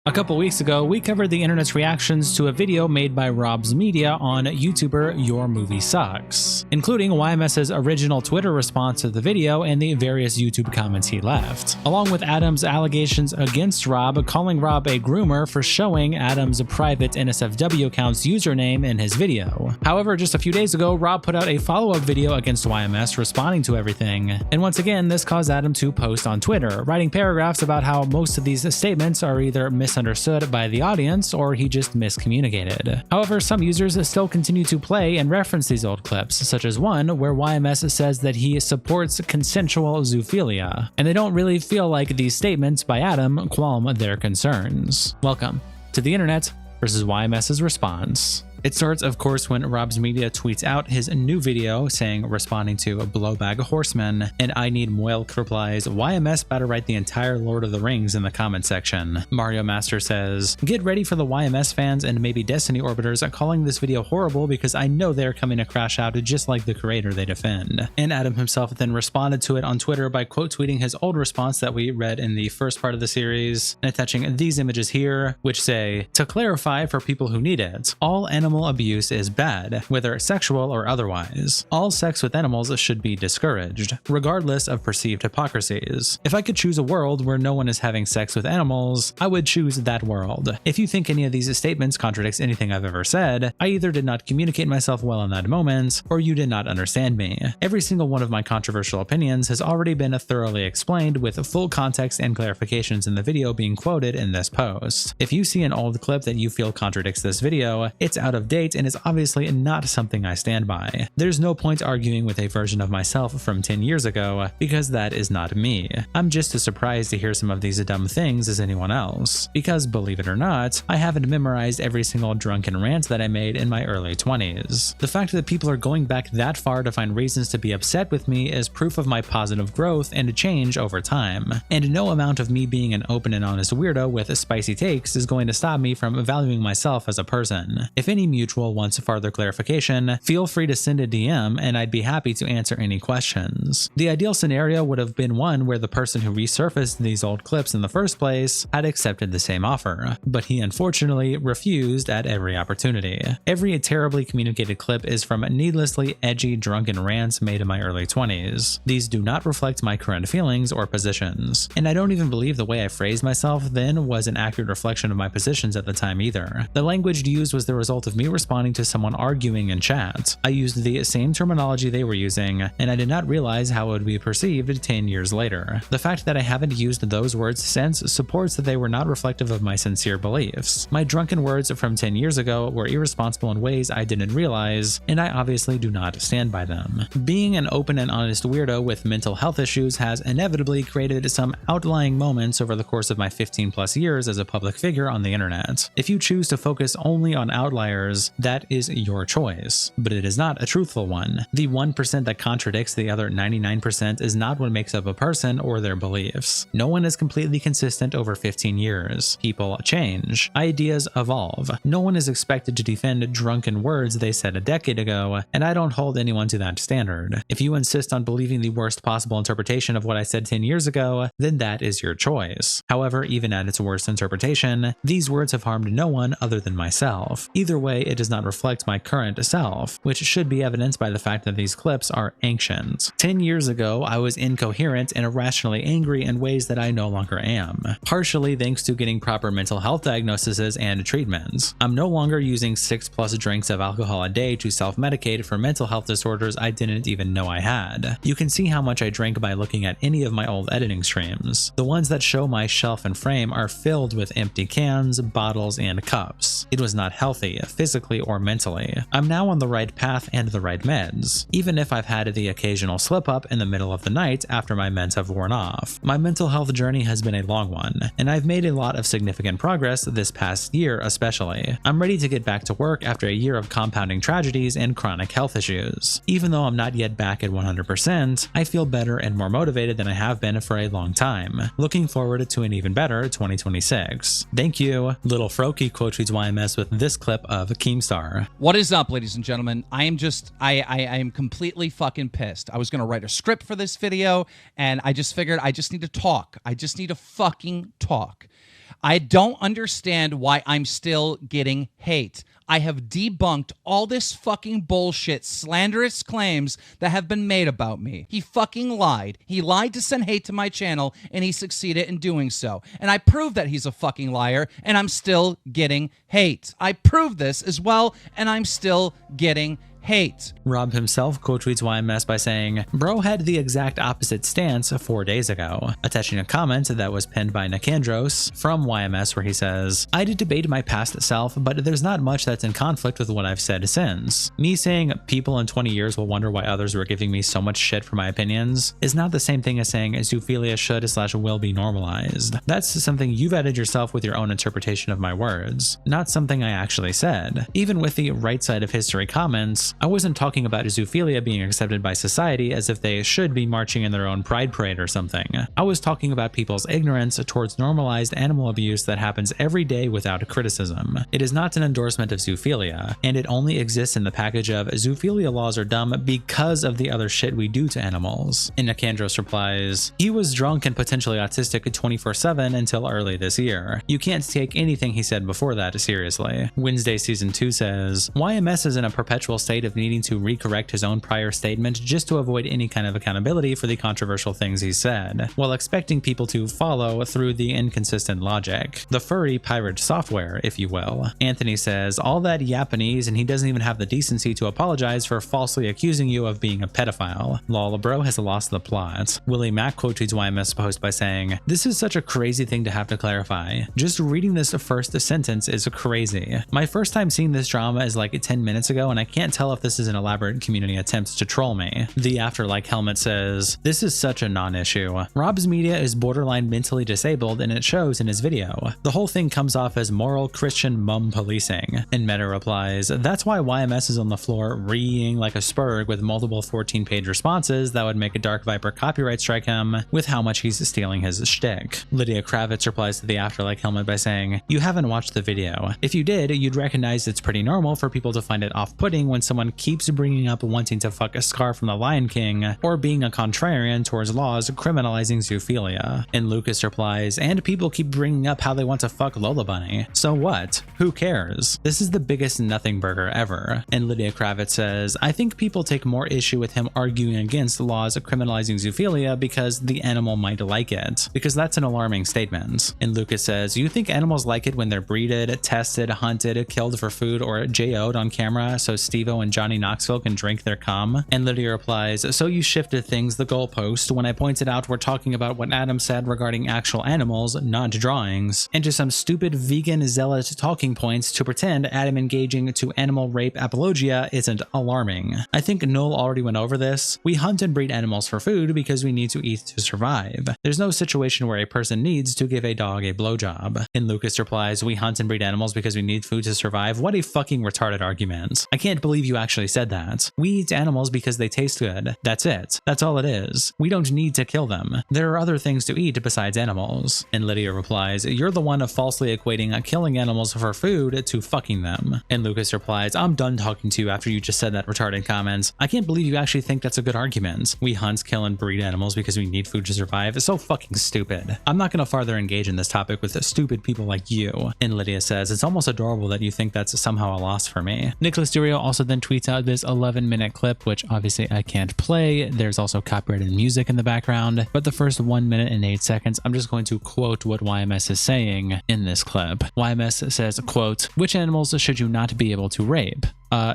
A couple weeks ago, we covered the internet's reactions to a video made by iDubbbz Media on YouTuber Your Movie Sucks, including YMS's original Twitter response to the video and the various YouTube comments he left, along with Adam's allegations against Rob, calling Rob a groomer for showing Adam's private NSFW account's username in his video. However, just a few days ago, Rob put out a follow-up video against YMS responding to everything, and once again, this caused Adam to post on Twitter, writing paragraphs about how most of these statements are either misunderstood by the audience or he just miscommunicated. However, some users still continue to play and reference these old clips, such as one where YMS says that he supports consensual zoophilia, and they don't really feel like these statements by Adam qualm their concerns. Welcome to the internet versus YMS's response. It starts, of course, when iDubbbz Media tweets out his new video saying, responding to a blowbag horseman, and I Need Milk replies, YMS better write the entire Lord of the Rings in the comment section. Mario Master says, get ready for the YMS fans and maybe Destiny orbiters calling this video horrible because I know they're coming to crash out just like the creator they defend. And Adam himself then responded to it on Twitter by quote tweeting his old response that we read in the first part of the series, and attaching these images here, which say, to clarify for people who need it, all animal abuse is bad, whether sexual or otherwise. All sex with animals should be discouraged, regardless of perceived hypocrisies. If I could choose a world where no one is having sex with animals, I would choose that world. If you think any of these statements contradicts anything I've ever said, I either did not communicate myself well in that moment, or you did not understand me. Every single one of my controversial opinions has already been thoroughly explained with full context and clarifications in the video being quoted in this post. If you see an old clip that you feel contradicts this video, it's out of date and is obviously not something I stand by. There's no point arguing with a version of myself from 10 years ago, because that is not me. I'm just as surprised to hear some of these dumb things as anyone else, because believe it or not, I haven't memorized every single drunken rant that I made in my early 20s. The fact that people are going back that far to find reasons to be upset with me is proof of my positive growth and change over time, and no amount of me being an open and honest weirdo with spicy takes is going to stop me from valuing myself as a person. If any mutual wants further clarification, feel free to send a DM and I'd be happy to answer any questions. The ideal scenario would have been one where the person who resurfaced these old clips in the first place had accepted the same offer, but he unfortunately refused at every opportunity. Every terribly communicated clip is from needlessly edgy drunken rants made in my early 20s. These do not reflect my current feelings or positions, and I don't even believe the way I phrased myself then was an accurate reflection of my positions at the time either. The language used was the result of me responding to someone arguing in chat. I used the same terminology they were using, and I did not realize how it would be perceived 10 years later. The fact that I haven't used those words since supports that they were not reflective of my sincere beliefs. My drunken words from 10 years ago were irresponsible in ways I didn't realize, and I obviously do not stand by them. Being an open and honest weirdo with mental health issues has inevitably created some outlying moments over the course of my 15+ years as a public figure on the internet. If you choose to focus only on outliers, that is your choice, but it is not a truthful one. The 1% that contradicts the other 99% is not what makes up a person or their beliefs. No one is completely consistent over 15 years. People change. Ideas evolve. No one is expected to defend drunken words they said a decade ago, and I don't hold anyone to that standard. If you insist on believing the worst possible interpretation of what I said 10 years ago, then that is your choice. However, even at its worst interpretation, these words have harmed no one other than myself. Either way, it does not reflect my current self, which should be evidenced by the fact that these clips are ancient. 10 years ago, I was incoherent and irrationally angry in ways that I no longer am, partially thanks to getting proper mental health diagnoses and treatments. I'm no longer using 6+ drinks of alcohol a day to self-medicate for mental health disorders I didn't even know I had. You can see how much I drank by looking at any of my old editing streams. The ones that show my shelf and frame are filled with empty cans, bottles, and cups. It was not healthy, physically or mentally. I'm now on the right path and the right meds, even if I've had the occasional slip up in the middle of the night after my meds have worn off. My mental health journey has been a long one, and I've made a lot of significant progress this past year especially. I'm ready to get back to work after a year of compounding tragedies and chronic health issues. Even though I'm not yet back at 100%, I feel better and more motivated than I have been for a long time. Looking forward to an even better 2026. Thank you. Little Froky quote tweets YMS with this clip of Keemstar. What is up, ladies and gentlemen? I am completely fucking pissed. I was gonna write a script for this video, and I just figured I just need to talk. I just need to fucking talk. I don't understand why I'm still getting hate. I have debunked all this fucking bullshit, slanderous claims that have been made about me. He fucking lied. He lied to send hate to my channel, and he succeeded in doing so. And I proved that he's a fucking liar, and I'm still getting hate. I proved this as well, and I'm still getting hate. Rob himself quote tweets YMS by saying, "Bro had the exact opposite stance 4 days ago," attaching a comment that was pinned by Nikandros from YMS where he says, "I did debate my past self, but there's not much that's in conflict with what I've said since. Me saying people in 20 years will wonder why others were giving me so much shit for my opinions is not the same thing as saying zoophilia should/will be normalized. That's something you've added yourself with your own interpretation of my words, not something I actually said. Even with the right side of history comments, I wasn't talking about zoophilia being accepted by society as if they should be marching in their own pride parade or something. I was talking about people's ignorance towards normalized animal abuse that happens every day without criticism. It is not an endorsement of zoophilia, and it only exists in the package of zoophilia laws are dumb because of the other shit we do to animals." And Nikandros replies, "He was drunk and potentially autistic 24/7 until early this year. You can't take anything he said before that seriously." Wednesday Season 2 says, "YMS is in a perpetual state of needing to recorrect his own prior statement just to avoid any kind of accountability for the controversial things he said, while expecting people to follow through the inconsistent logic. The furry pirate software, if you will." Anthony says, "All that Japanese and he doesn't even have the decency to apologize for falsely accusing you of being a pedophile. Lol, bro has lost the plot." Willie Mack quote tweets YMS post by saying, "This is such a crazy thing to have to clarify. Just reading this first sentence is crazy. My first time seeing this drama is like 10 minutes ago and I can't tell if this is an elaborate community attempt to troll me." The Afterlike Helmet says, "This is such a non-issue. Rob's media is borderline mentally disabled and it shows in his video. The whole thing comes off as moral Christian mum policing." And Meta replies, "That's why YMS is on the floor reeing like a spurg with multiple 14-page responses that would make a Dark Viper copyright strike him with how much he's stealing his shtick." Lydia Kravitz replies to the Afterlike Helmet by saying, "You haven't watched the video. If you did, you'd recognize it's pretty normal for people to find it off-putting when someone keeps bringing up wanting to fuck a Scar from the Lion King or being a contrarian towards laws criminalizing zoophilia." And Lucas replies, "And people keep bringing up how they want to fuck Lola Bunny. So what? Who cares? This is the biggest nothing burger ever." And Lydia Kravitz says, "I think people take more issue with him arguing against laws criminalizing zoophilia because the animal might like it, because that's an alarming statement." And Lucas says, "You think animals like it when they're breeded, tested, hunted, killed for food, or JO'd on camera so Steve-O and Johnny Knoxville can drink their cum?" And Lydia replies, "So you shifted things the goalpost when I pointed out we're talking about what Adam said regarding actual animals, not drawings, into some stupid vegan zealot talking points to pretend Adam engaging to animal rape apologia isn't alarming. I think Noel already went over this. We hunt and breed animals for food because we need to eat to survive. There's no situation where a person needs to give a dog a blowjob." And Lucas replies, "We hunt and breed animals because we need food to survive? What a fucking retarded argument. I can't believe you actually said that. We eat animals because they taste good. That's it. That's all it is. We don't need to kill them. There are other things to eat besides animals." And Lydia replies, "You're the one of falsely equating killing animals for food to fucking them." And Lucas replies, "I'm done talking to you after you just said that retarded comment. I can't believe you actually think that's a good argument. We hunt, kill, and breed animals because we need food to survive. It's so fucking stupid. I'm not going to farther engage in this topic with stupid people like you." And Lydia says, "It's almost adorable that you think that's somehow a loss for me." Nicholas Durio also then tweets out this 11-minute clip, which obviously I can't play. There's also copyrighted music in the background, but the first 1 minute and 8 seconds, I'm just going to quote what YMS is saying in this clip. YMS says, quote, "Which animals should you not be able to rape?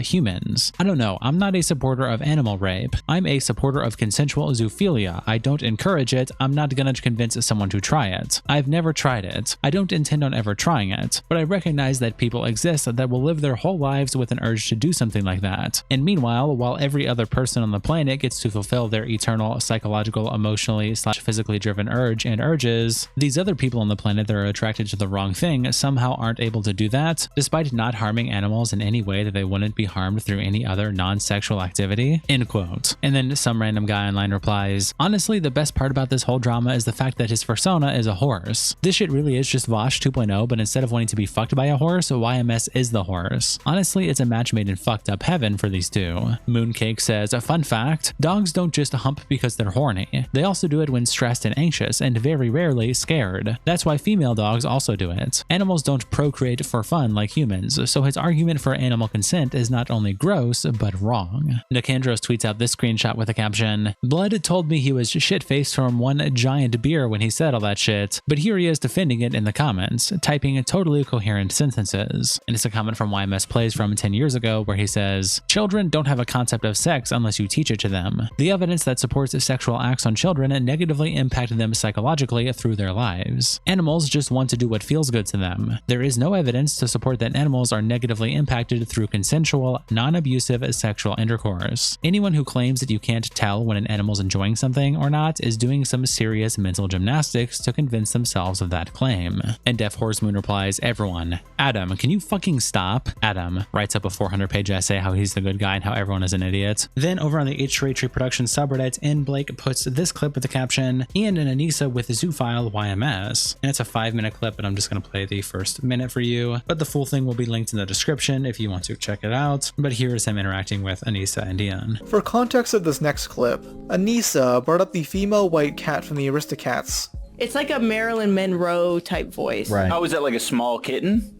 Humans. I don't know. I'm not a supporter of animal rape. I'm a supporter of consensual zoophilia. I don't encourage it. I'm not gonna convince someone to try it. I've never tried it. I don't intend on ever trying it. But I recognize that people exist that will live their whole lives with an urge to do something like that. And meanwhile, while every other person on the planet gets to fulfill their eternal psychological, emotionally/physically driven urge and urges, these other people on the planet that are attracted to the wrong thing somehow aren't able to do that, despite not harming animals in any way that they wouldn't wouldn't be harmed through any other non-sexual activity? End quote. And then some random guy online replies, honestly, the best part about this whole drama is the fact that his persona is a horse. This shit really is just Vosh 2.0, but instead of wanting to be fucked by a horse, YMS is the horse. Honestly, it's a match made in fucked up heaven for these two. Mooncake says, a fun fact, dogs don't just hump because they're horny. They also do it when stressed and anxious, and very rarely scared. That's why female dogs also do it. Animals don't procreate for fun like humans, so his argument for animal consent is not only gross, but wrong. Nicandros tweets out this screenshot with a caption, Blood told me he was shit-faced from one giant beer when he said all that shit, but here he is defending it in the comments, typing totally coherent sentences. And it's a comment from YMS Plays from 10 years ago where he says, children don't have a concept of sex unless you teach it to them. The evidence that supports sexual acts on children negatively impact them psychologically through their lives. Animals just want to do what feels good to them. There is no evidence to support that animals are negatively impacted through consensual, non-abusive sexual intercourse. Anyone who claims that you can't tell when an animal's enjoying something or not is doing some serious mental gymnastics to convince themselves of that claim. And Deaf Horse Moon replies, everyone, Adam, can you fucking stop? Adam writes up a 400-page essay how he's the good guy and how everyone is an idiot. Then over on the H3 Production subreddit, N Blake puts this clip with the caption, Ian and Anisa with Zoophile YMS. And it's a 5-minute clip, and I'm just going to play the first minute for you, but the full thing will be linked in the description if you want to check it out. But here is him interacting with Anisa and Ian. For context of this next clip, Anisa brought up the female white cat from the Aristocats. It's like a Marilyn Monroe type voice. Right. Oh, is that like a small kitten?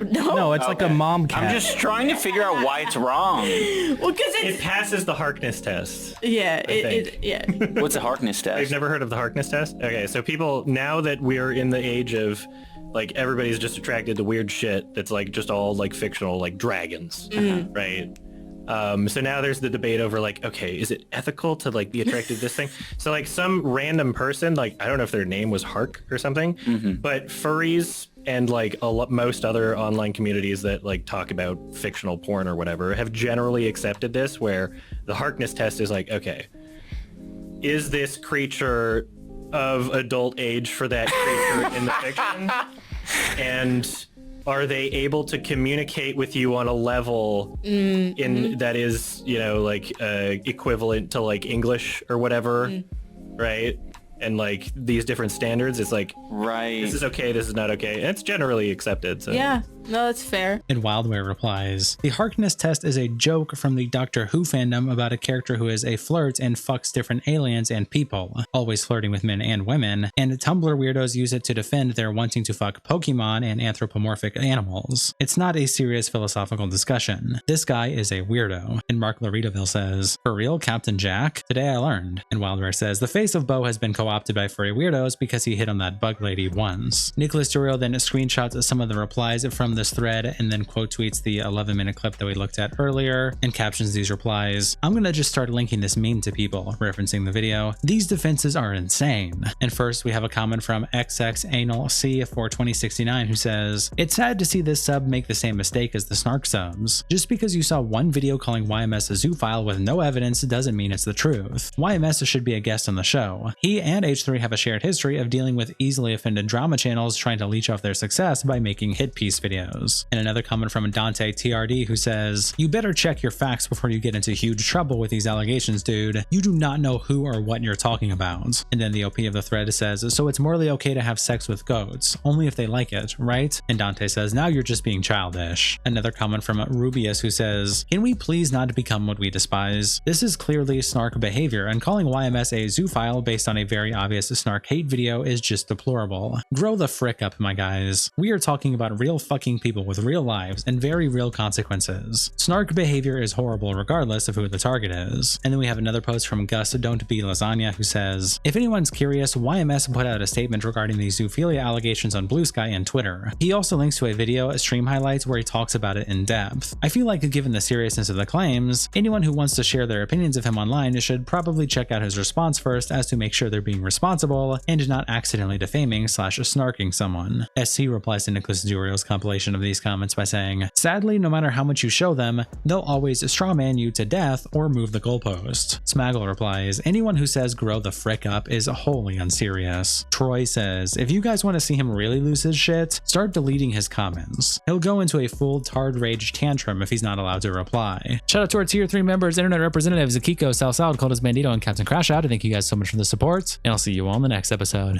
No, it's like a mom cat. I'm just trying to figure out why it's wrong. Well, because it passes the Harkness Test. Yeah, yeah. What's a Harkness Test? You've never heard of the Harkness Test? Okay, so people, now that we're in the age of, like, everybody's just attracted to weird shit that's, like, just all, like, fictional, like, dragons, right? So now there's the debate over, like, okay, is it ethical to, like, be attracted to this thing? So, like, some random person, like, I don't know if their name was Hark or something, but furries and, like, most other online communities that, like, talk about fictional porn or whatever have generally accepted this, where the Harkness Test is like, okay, is this creature of adult age for that creature in the fiction? And are they able to communicate with you on a level that is, you know, like equivalent to, like, English or whatever, right? And, like, these different standards, it's like, right, this is okay, this is not okay. And it's generally accepted. So yeah, no, that's fair. And Wildware replies, the Harkness Test is a joke from the Doctor Who fandom about a character who is a flirt and fucks different aliens and people, always flirting with men and women, and Tumblr weirdos use it to defend their wanting to fuck Pokemon and anthropomorphic animals. It's not a serious philosophical discussion. This guy is a weirdo. And Mark Laritaville says, for real, Captain Jack? Today I learned. And Wildware says, the face of Bo has been co-opted by furry weirdos because he hit on that bug lady once. Nicholas Duriel then screenshots some of the replies from this thread and then quote tweets the 11-minute clip that we looked at earlier and captions these replies. I'm gonna just start linking this meme to people, referencing the video. These defenses are insane. And first we have a comment from XXAnalC42069 who says, it's sad to see this sub make the same mistake as the snark subs. Just because you saw one video calling YMS a zoophile with no evidence doesn't mean it's the truth. YMS should be a guest on the show. He and H3 have a shared history of dealing with easily offended drama channels trying to leech off their success by making hit piece videos. And another comment from Dante TRD who says, you better check your facts before you get into huge trouble with these allegations, dude. You do not know who or what you're talking about. And then the OP of the thread says, so it's morally okay to have sex with goats, only if they like it, right? And Dante says, now you're just being childish. Another comment from Rubius who says, can we please not become what we despise? This is clearly snark behavior, and calling YMS a zoophile based on a very obvious snark hate video is just deplorable. Grow the frick up, my guys. We are talking about real fucking people with real lives and very real consequences. Snark behavior is horrible regardless of who the target is. And then we have another post from Gus Don't Be Lasagna who says, if anyone's curious, YMS put out a statement regarding the zoophilia allegations on Blue Sky and Twitter. He also links to a video, stream highlights, where he talks about it in depth. I feel like given the seriousness of the claims, anyone who wants to share their opinions of him online should probably check out his response first as to make sure they're being responsible and not accidentally defaming / snarking someone. SC replies to Nicholas Duriel's compilation translation of these comments by saying, sadly, no matter how much you show them, they'll always strawman you to death or move the goalpost. Smaggle replies, anyone who says grow the frick up is wholly unserious. Troy says, if you guys want to see him really lose his shit, start deleting his comments. He'll go into a full tard rage tantrum if he's not allowed to reply. Shout out to our tier 3 members, internet representatives Akiko, Salsal, Coldest Bandito, and Captain Crash Out. Thank you guys so much for the support, and I'll see you all in the next episode.